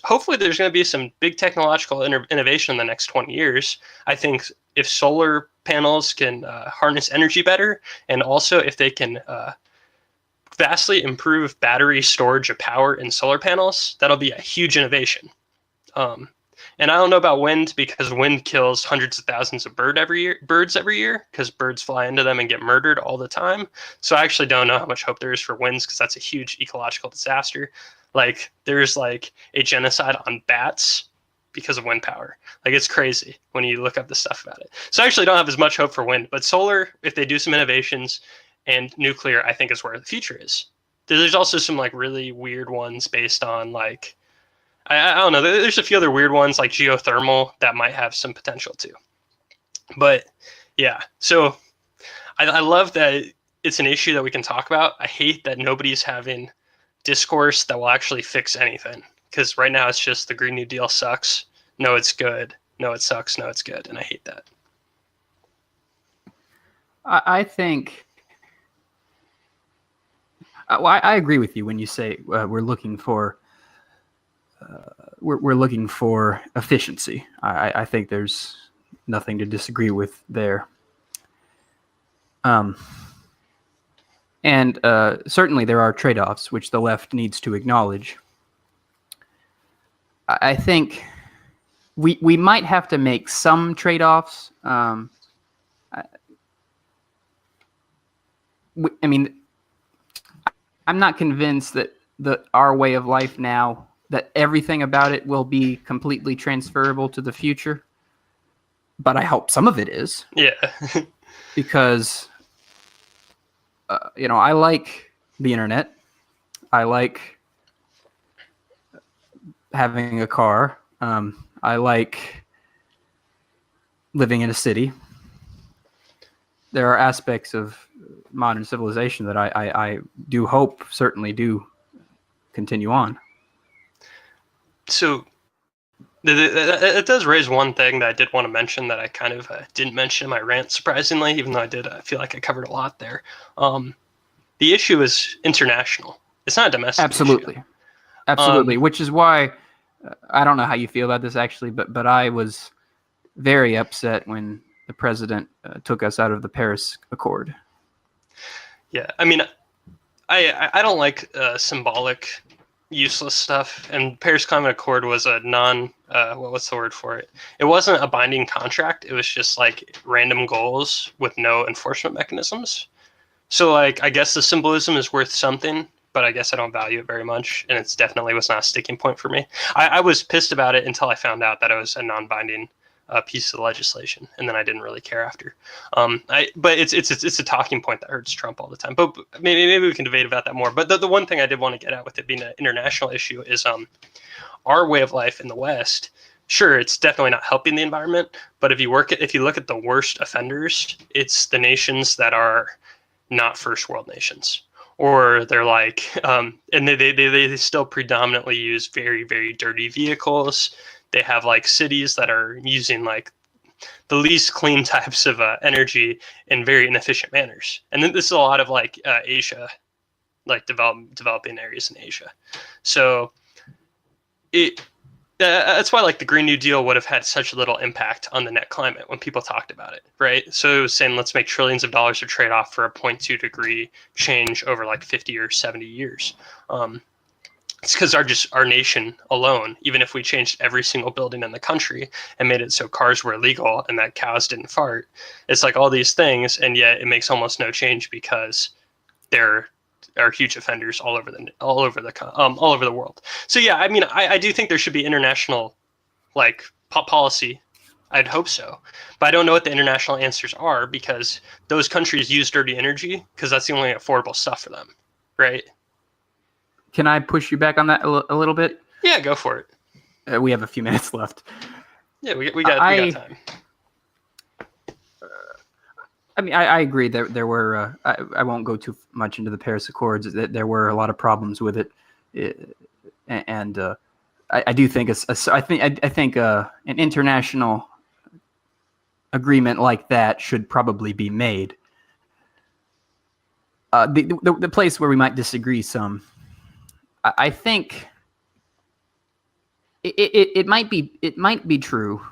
hopefully there's going to be some big technological innovation in the next 20 years. I think if solar panels can harness energy better, and also if they can vastly improve battery storage of power in solar panels, that'll be a huge innovation. And I don't know about wind, because wind kills hundreds of thousands of birds every year because birds fly into them and get murdered all the time. So I actually don't know how much hope there is for winds, because that's a huge ecological disaster. Like there's like a genocide on bats because of wind power. Like it's crazy when you look up the stuff about it. So I actually don't have as much hope for wind, but solar, if they do some innovations, and nuclear, I think, is where the future is. There's also some like really weird ones based on like, I don't know. There's a few other weird ones like geothermal that might have some potential too. But yeah, so I love that it's an issue that we can talk about. I hate that nobody's having discourse that will actually fix anything, because right now it's just the Green New Deal sucks. No, it's good. No, it sucks. No, it's good. And I hate that. I think I agree with you when you say we're looking for efficiency. I think there's nothing to disagree with there. And certainly there are trade-offs which the left needs to acknowledge. I think we might have to make some trade-offs. I mean, I'm not convinced that our way of life now, that everything about it will be completely transferable to the future. But I hope some of it is. Yeah. Because, I like the internet. I like having a car. I like living in a city. There are aspects of modern civilization that I do hope certainly do continue on. So it does raise one thing that I did want to mention that I kind of didn't mention in my rant, surprisingly, even though I did feel like I covered a lot there. The issue is international. It's not a domestic Absolutely. issue. Absolutely. Which is why I don't know how you feel about this actually, but I was very upset when the president took us out of the Paris Accord. Yeah, I mean, I don't like symbolic, useless stuff. And Paris Climate Accord was a what's the word for it? It wasn't a binding contract. It was just like random goals with no enforcement mechanisms. So like, I guess the symbolism is worth something, but I guess I don't value it very much. And it's definitely was not a sticking point for me. I was pissed about it until I found out that it was a non-binding piece of the legislation, and then I didn't really care after. But it's a talking point that hurts Trump all the time. But maybe we can debate about that more. But the one thing I did want to get at with it being an international issue is our way of life in the West. Sure, it's definitely not helping the environment. But if you look at the worst offenders, it's the nations that are not first world nations. Or they're like, and they still predominantly use very, very dirty vehicles. They have like cities that are using like the least clean types of energy in very inefficient manners. And then this is a lot of like Asia, like developing areas in Asia. So that's why like the Green New Deal would have had such little impact on the net climate when people talked about it, right? So it was saying let's make trillions of dollars of trade-off for a 0.2 degree change over like 50 or 70 years. It's because our nation alone, even if we changed every single building in the country and made it so cars were illegal and that cows didn't fart, it's like all these things, and yet it makes almost no change because there are huge offenders all over the world. So yeah, I mean, I do think there should be international like policy. I'd hope so, but I don't know what the international answers are because those countries use dirty energy because that's the only affordable stuff for them, right? Can I push you back on that a little bit? Yeah, go for it. We have a few minutes left. Yeah, we got time. I mean, I agree that there were. I won't go too much into the Paris Accords. That there were a lot of problems with it, and I do think I think an international agreement like that should probably be made. The place where we might disagree some. I think it might be true.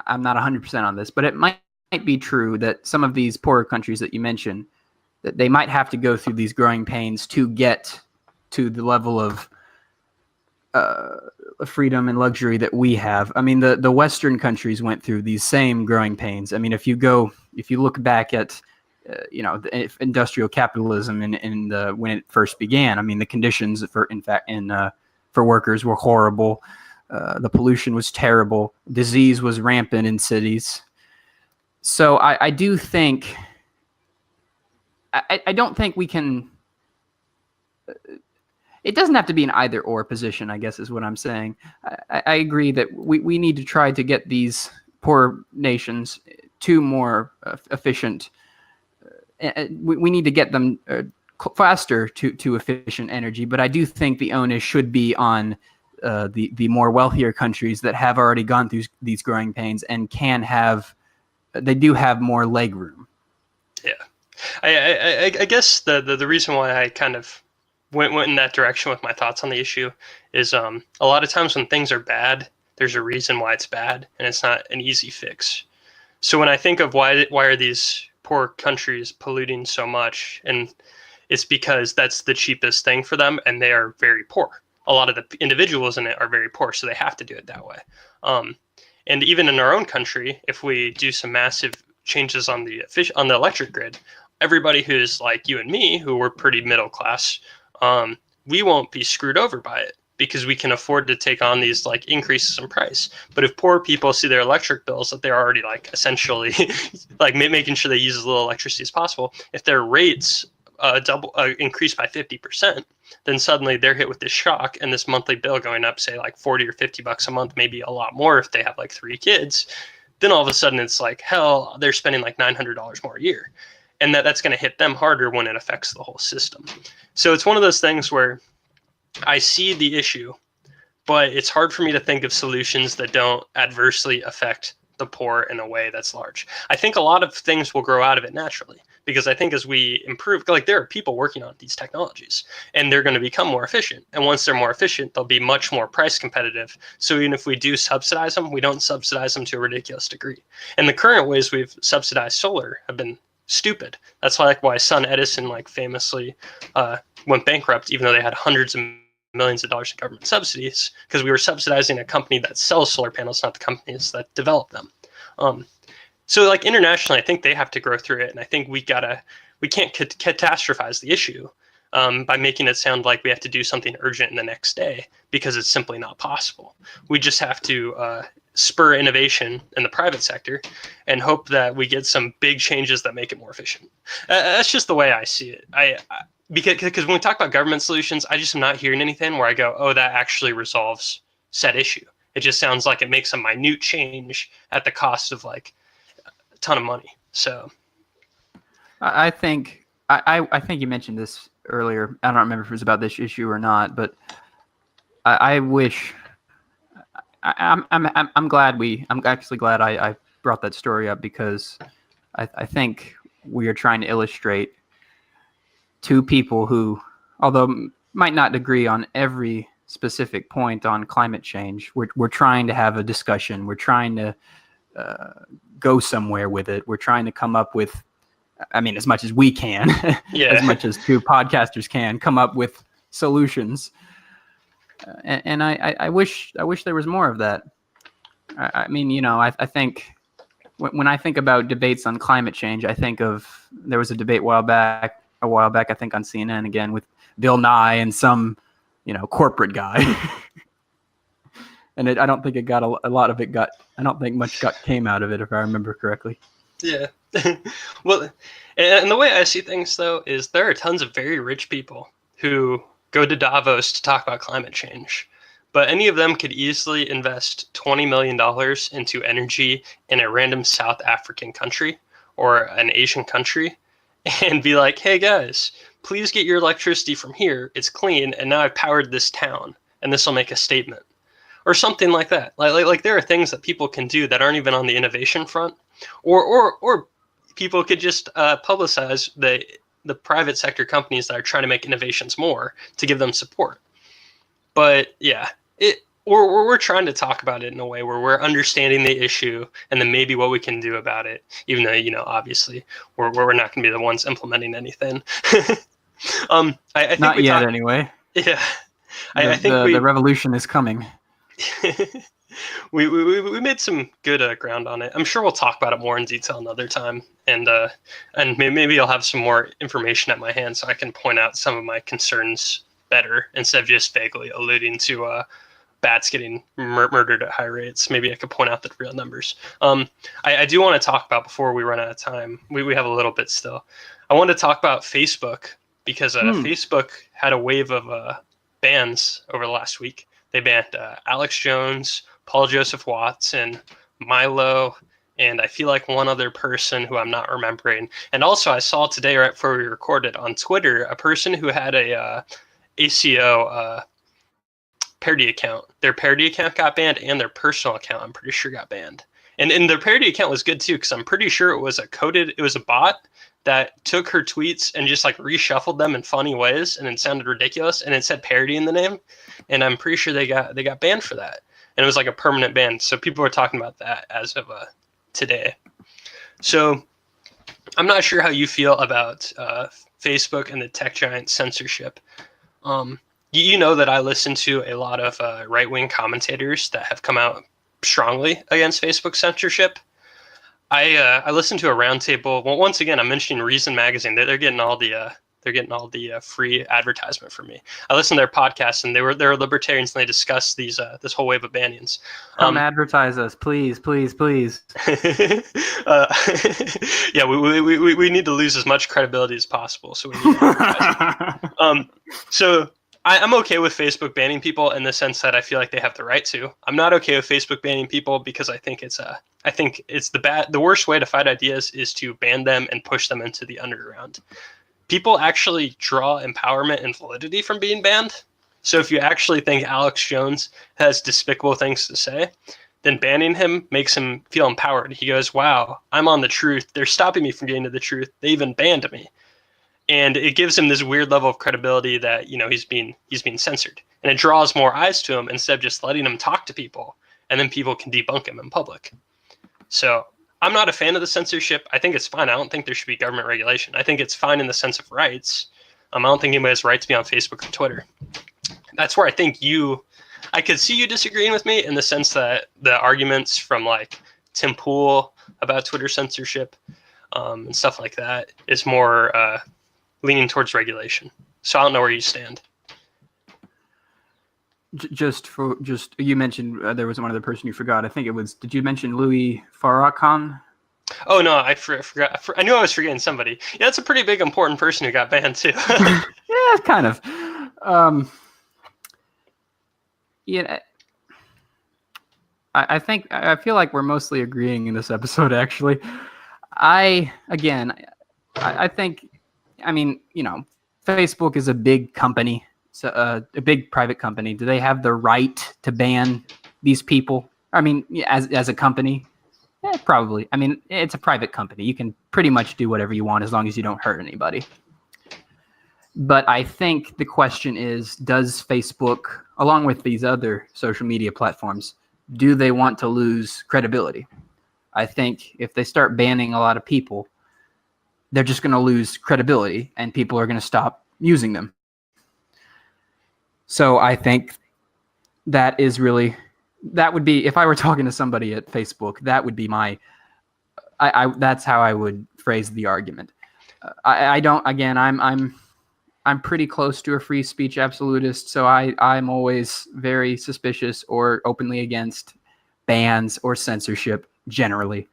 I'm not 100% on this, but it might be true that some of these poorer countries that you mentioned, that they might have to go through these growing pains to get to the level of freedom and luxury that we have. I mean, the Western countries went through these same growing pains. I mean, if you look back at industrial capitalism in when it first began, I mean, the conditions for workers were horrible. The pollution was terrible. Disease was rampant in cities. So I do think I don't think we can. It doesn't have to be an either or position, I guess is what I'm saying. I agree that we need to try to get these poor nations to more efficient. We need to get them faster to efficient energy, but I do think the onus should be on the more wealthier countries that have already gone through these growing pains and they do have more leg room. Yeah, I guess the reason why I kind of went in that direction with my thoughts on the issue is a lot of times when things are bad, there's a reason why it's bad, and it's not an easy fix. So when I think of why are these poor countries polluting so much, and it's because that's the cheapest thing for them, and they are very poor. A lot of the individuals in it are very poor, so they have to do it that way. And even in our own country, if we do some massive changes on the electric grid, everybody who's like you and me, who were pretty middle class, we won't be screwed over by it because we can afford to take on these like increases in price. But if poor people see their electric bills that they're already like essentially like making sure they use as little electricity as possible, if their rates increase by 50%, then suddenly they're hit with this shock, and this monthly bill going up, say like $40 or $50 a month, maybe a lot more if they have like 3 kids. Then all of a sudden it's like, hell, they're spending like $900 more a year. And that's going to hit them harder when it affects the whole system. So it's one of those things where I see the issue, but it's hard for me to think of solutions that don't adversely affect the poor in a way that's large. I think a lot of things will grow out of it naturally, because I think as we improve, like there are people working on these technologies and they're going to become more efficient. And once they're more efficient, they'll be much more price competitive. So even if we do subsidize them, we don't subsidize them to a ridiculous degree. And the current ways we've subsidized solar have been stupid. That's why Son Edison like famously went bankrupt, even though they had hundreds of millions of dollars in government subsidies, because we were subsidizing a company that sells solar panels, not the companies that develop them. So like internationally, I think they have to grow through it, and I think we can't catastrophize the issue by making it sound like we have to do something urgent in the next day, because it's simply not possible. We just have to spur innovation in the private sector and hope that we get some big changes that make it more efficient. That's just the way I see it. Because when we talk about government solutions, I just am not hearing anything where I go, oh, that actually resolves said issue. It just sounds like it makes a minute change at the cost of like a ton of money. So I think you mentioned this earlier. I don't remember if it was about this issue or not, but I wish I'm actually glad I brought that story up, because I think we are trying to illustrate two people who, although might not agree on every specific point on climate change, we're trying to have a discussion. We're trying to go somewhere with it. We're trying to come up with, I mean, as much as we can, as much as two podcasters can, come up with solutions. And I wish there was more of that. I mean, I think when I think about debates on climate change, I think of there was a debate a while back, I think on CNN again with Bill Nye and some, corporate guy. And I don't think it got a lot of it got. I don't think much came out of it, if I remember correctly. Yeah. Well, and the way I see things, though, is there are tons of very rich people who go to Davos to talk about climate change. But any of them could easily invest $20 million into energy in a random South African country or an Asian country and be like, hey, guys, please get your electricity from here. It's clean. And now I've powered this town. And this will make a statement. Or something like that. Like there are things that people can do that aren't even on the innovation front. Or people could just publicize the private sector companies that are trying to make innovations more to give them support. But yeah, we're trying to talk about it in a way where we're understanding the issue and then maybe what we can do about it, even though, obviously we're not going to be the ones implementing anything. I think not yet anyway. Yeah. I think the revolution is coming. we made some good ground on it. I'm sure we'll talk about it more in detail another time, and maybe I'll have some more information at my hand so I can point out some of my concerns better instead of just vaguely alluding to bats getting murdered at high rates. Maybe I could point out the real numbers. I do want to talk about, before we run out of time, we have a little bit still. I want to talk about Facebook because Facebook had a wave of bans over the last week. They banned Alex Jones, Paul Joseph Watson, Milo, and I feel like one other person who I'm not remembering. And also I saw today, right before we recorded, on Twitter, a person who had a ACO parody account. Their parody account got banned, and their personal account, I'm pretty sure, got banned. And their parody account was good too, because I'm pretty sure it was a bot that took her tweets and just like reshuffled them in funny ways, and it sounded ridiculous, and it said parody in the name, and I'm pretty sure they got banned for that, and it was like a permanent ban. So people were talking about that as of today. So I'm not sure how you feel about Facebook and the tech giant censorship. You know that I listen to a lot of right-wing commentators that have come out strongly against Facebook censorship. I listened to a roundtable. Well, once again, I'm mentioning Reason Magazine. They're getting all the free advertisement from me. I listened to their podcast, and they're libertarians, and they discussed this whole wave of bannings. Come advertise us, please. Yeah, we need to lose as much credibility as possible, so we need to advertise. So I'm okay with Facebook banning people in the sense that I feel like they have the right to. I'm not okay with Facebook banning people because I think it's the worst way to fight ideas is to ban them and push them into the underground. People actually draw empowerment and validity from being banned. So if you actually think Alex Jones has despicable things to say, then banning him makes him feel empowered. He goes, wow, I'm on the truth. They're stopping me from getting to the truth. They even banned me. And it gives him this weird level of credibility that, he's being censored. And it draws more eyes to him instead of just letting him talk to people. And then people can debunk him in public. So I'm not a fan of the censorship. I think it's fine. I don't think there should be government regulation. I think it's fine in the sense of rights. I don't think anybody has a right to be on Facebook or Twitter. That's where I think I could see you disagreeing with me in the sense that the arguments from like Tim Pool about Twitter censorship and stuff like that is more leaning towards regulation. So I don't know where you stand. Just you mentioned there was one other person you forgot. I think it was. Did you mention Louis Farrakhan? Oh no, I forgot. I knew I was forgetting somebody. Yeah, that's a pretty big important person who got banned too. Yeah, kind of. Yeah, I feel like we're mostly agreeing in this episode. Actually, I think, Facebook is a big company. A big private company. Do they have the right to ban these people? As a company, probably. It's a private company. You can pretty much do whatever you want as long as you don't hurt anybody. But I think the question is, does Facebook, along with these other social media platforms, do they want to lose credibility? I think if they start banning a lot of people, they're just going to lose credibility and people are going to stop using them. So I think that would be, if I were talking to somebody at Facebook, that would be that's how I would phrase the argument. I don't, again, I'm pretty close to a free speech absolutist, so I'm always very suspicious or openly against bans or censorship generally.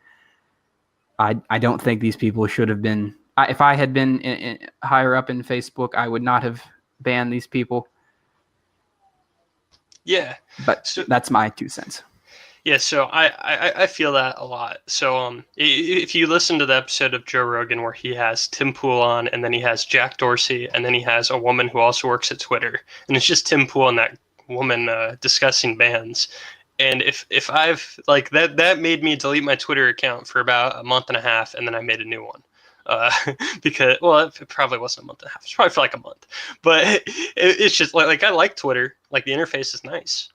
I don't think these people should have been. If I had been higher up in Facebook, I would not have banned these people. Yeah, but so that's my 2 cents. Yeah, so I feel that a lot. So if you listen to the episode of Joe Rogan where he has Tim Pool on, and then he has Jack Dorsey, and then he has a woman who also works at Twitter, and it's just Tim Pool and that woman discussing bans. And if I've like that made me delete my Twitter account for about a month and a half, and then I made a new one. Because, well, it probably wasn't a month and a half. It's probably for like a month. But it's just like I like Twitter. Like the interface is nice.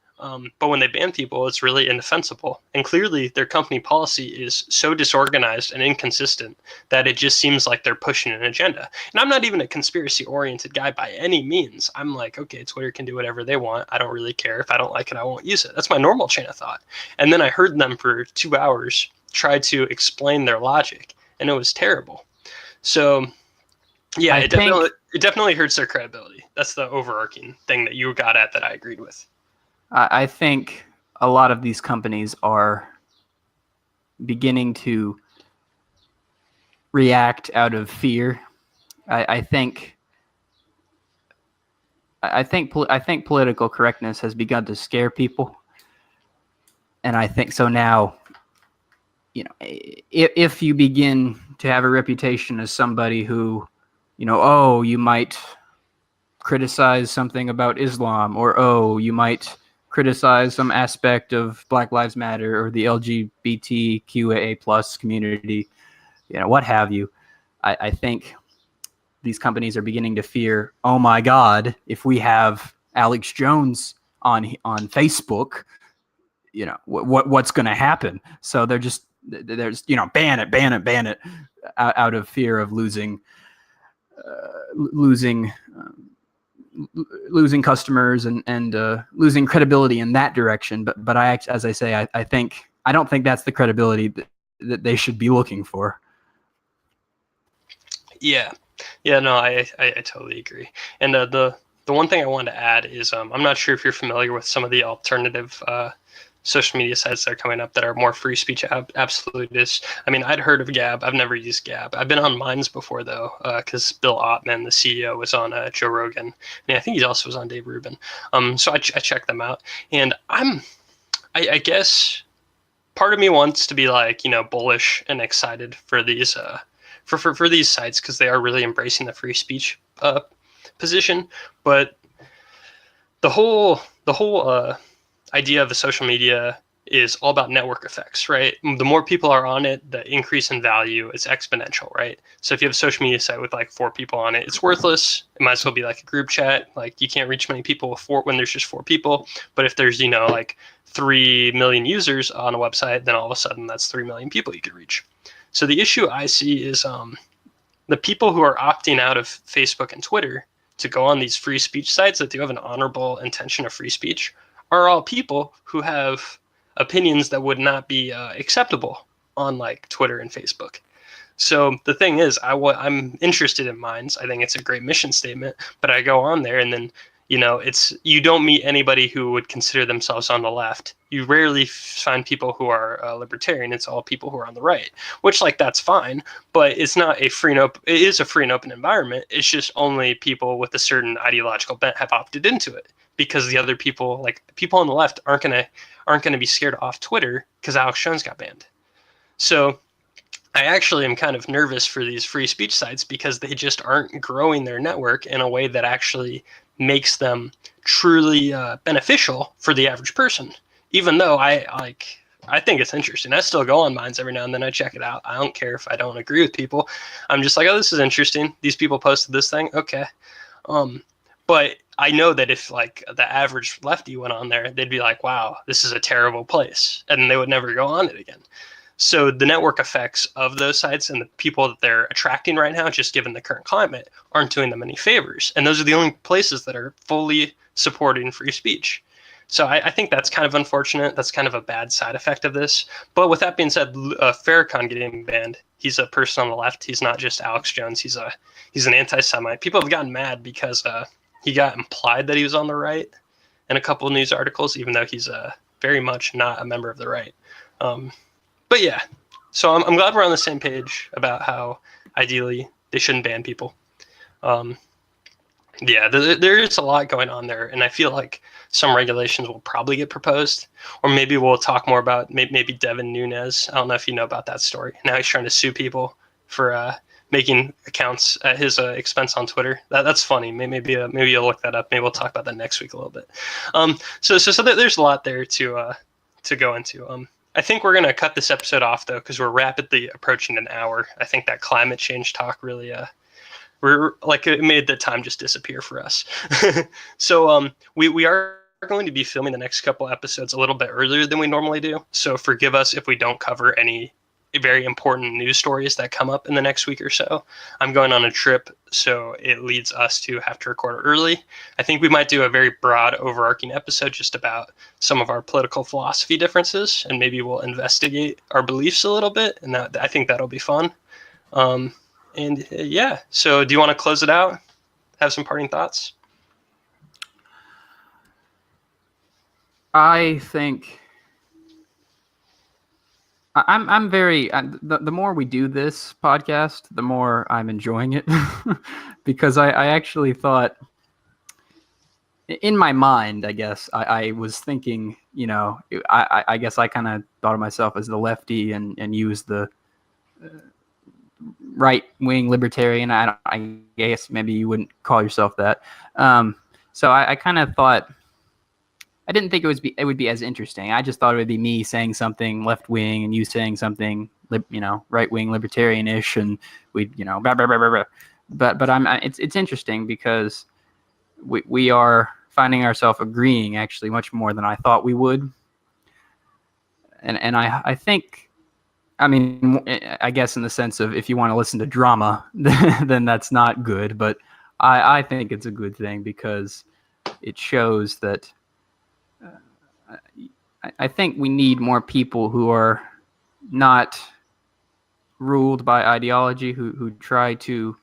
But when they ban people, it's really indefensible. And clearly their company policy is so disorganized and inconsistent that it just seems like they're pushing an agenda. And I'm not even a conspiracy-oriented guy by any means. I'm like, okay, Twitter can do whatever they want. I don't really care. If I don't like it, I won't use it. That's my normal chain of thought. And then I heard them for 2 hours try to explain their logic, and it was terrible. So, yeah, it definitely hurts their credibility. That's the overarching thing that you got at that I agreed with. I think a lot of these companies are beginning to react out of fear. I think political correctness has begun to scare people, and I think so now. If you begin to have a reputation as somebody who, you might criticize something about Islam, or you might criticize some aspect of Black Lives Matter or the LGBTQIA plus community, what have you. I think these companies are beginning to fear, oh my God, if we have Alex Jones on Facebook, what's going to happen? So there's ban it out of fear of losing customers and losing credibility in that direction. But as I say, I don't think that's the credibility that they should be looking for. Yeah, no, I totally agree. And the one thing I wanted to add is I'm not sure if you're familiar with some of the alternative social media sites that are coming up that are more free speech absolutists. I mean, I'd heard of Gab. I've never used Gab. I've been on Minds before, though, because Bill Ottman, the CEO, was on Joe Rogan. And I think he also was on Dave Rubin. So I checked them out. And I guess part of me wants to be like, bullish and excited for these for these sites because they are really embracing the free speech position. But the whole idea of a social media is all about network effects, right? The more people are on it, the increase in value is exponential, right? So if you have a social media site with like 4 people on it, it's worthless. It might as well be like a group chat. Like you can't reach many people when there's just 4 people. But if there's, like 3 million users on a website, then all of a sudden that's 3 million people you can reach. So the issue I see is the people who are opting out of Facebook and Twitter to go on these free speech sites that do have an honorable intention of free speech are all people who have opinions that would not be acceptable on like Twitter and Facebook. So the thing is, I'm interested in Minds. I think it's a great mission statement, but I go on there and then, you don't meet anybody who would consider themselves on the left. You rarely find people who are libertarian. It's all people who are on the right, which that's fine, but it's not a free and open. It is a free and open environment. It's just only people with a certain ideological bent have opted into it. Because the other people, like people on the left, aren't gonna be scared off Twitter because Alex Jones got banned. So I actually am kind of nervous for these free speech sites because they just aren't growing their network in a way that actually makes them truly beneficial for the average person. Even though I think it's interesting. I still go on Minds every now and then. I check it out. I don't care if I don't agree with people. I'm just like, oh, this is interesting. These people posted this thing. Okay. But I know that if like the average lefty went on there, they'd be like, wow, this is a terrible place. And they would never go on it again. So the network effects of those sites and the people that they're attracting right now, just given the current climate, aren't doing them any favors. And those are the only places that are fully supporting free speech. So I think that's kind of unfortunate. That's kind of a bad side effect of this. But with that being said, Farrakhan getting banned. He's a person on the left. He's not just Alex Jones. He's an anti-Semite. People have gotten mad because he got implied that he was on the right in a couple of news articles, even though he's very much not a member of the right. But yeah, so I'm glad we're on the same page about how ideally they shouldn't ban people. Yeah, there is a lot going on there, and I feel like some regulations will probably get proposed, or maybe we'll talk more about maybe Devin Nunes. I don't know if you know about that story. Now he's trying to sue people for making accounts at his expense on Twitter. That's funny. Maybe you'll look that up. Maybe we'll talk about that next week a little bit. So there's a lot there to go into. I think we're gonna cut this episode off though, because we're rapidly approaching an hour. I think that climate change talk really we're like it made the time just disappear for us. So we are going to be filming the next couple episodes a little bit earlier than we normally do. So forgive us if we don't cover any very important news stories that come up in the next week or so. I'm going on a trip, so it leads us to have to record early. I think we might do a very broad, overarching episode just about some of our political philosophy differences, and maybe we'll investigate our beliefs a little bit, and I think that'll be fun. And yeah, so do you want to close it out? Have some parting thoughts? I think I'm very the more we do this podcast, the more I'm enjoying it because I actually thought in my mind, I guess I was thinking, I guess I kind of thought of myself as the lefty and you as the right-wing libertarian. I guess maybe you wouldn't call yourself that. So I kind of thought, I didn't think it would be as interesting. I just thought it would be me saying something left-wing and you saying something, right-wing libertarian-ish, and we'd, blah, blah, blah, blah, blah. But it's interesting because we are finding ourselves agreeing actually much more than I thought we would. And I think, I mean, I guess in the sense of if you want to listen to drama, then that's not good. But I think it's a good thing because it shows that I think we need more people who are not ruled by ideology, who try to,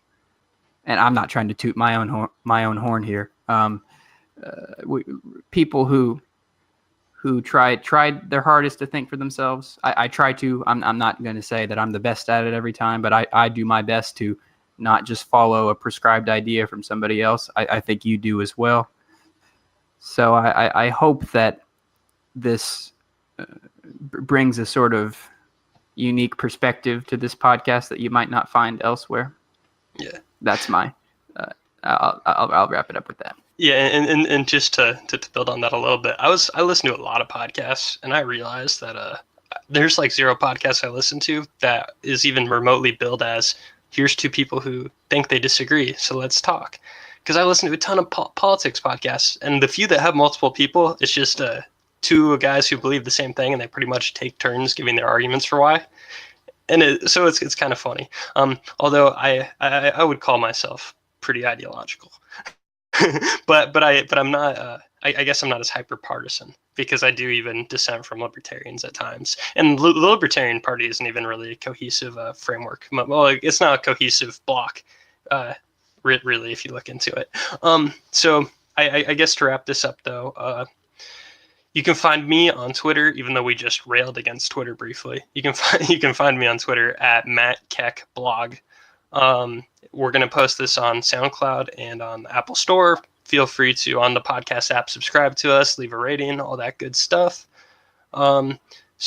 and I'm not trying to toot my own horn here. People who tried their hardest to think for themselves. I try to. I'm not going to say that I'm the best at it every time, but I do my best to not just follow a prescribed idea from somebody else. I think you do as well. So I hope that this brings a sort of unique perspective to this podcast that you might not find elsewhere. Yeah, that's my. I'll wrap it up with that. Yeah, and just to build on that a little bit, I listen to a lot of podcasts, and I realized that there's like zero podcasts I listen to that is even remotely billed as here's two people who think they disagree, so let's talk. Because I listen to a ton of politics podcasts, and the few that have multiple people, it's just two guys who believe the same thing, and they pretty much take turns giving their arguments for why. And so it's kind of funny. Although I would call myself pretty ideological. but I'm not. I guess I'm not as hyper partisan because I do even dissent from libertarians at times, and the Libertarian Party isn't even really a cohesive framework. Well, it's not a cohesive block, really, if you look into it. So I guess to wrap this up though, you can find me on Twitter, even though we just railed against Twitter briefly. You can find me on Twitter at Matt Keck Blog. We're going to post this on SoundCloud and on the Apple Store. Feel free to, on the podcast app, subscribe to us, leave a rating, all that good stuff. So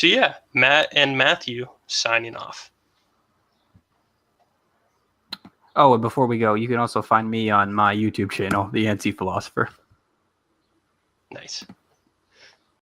yeah, Matt and Matthew signing off. Oh, and before we go, you can also find me on my YouTube channel, The Anti-Philosopher. Nice.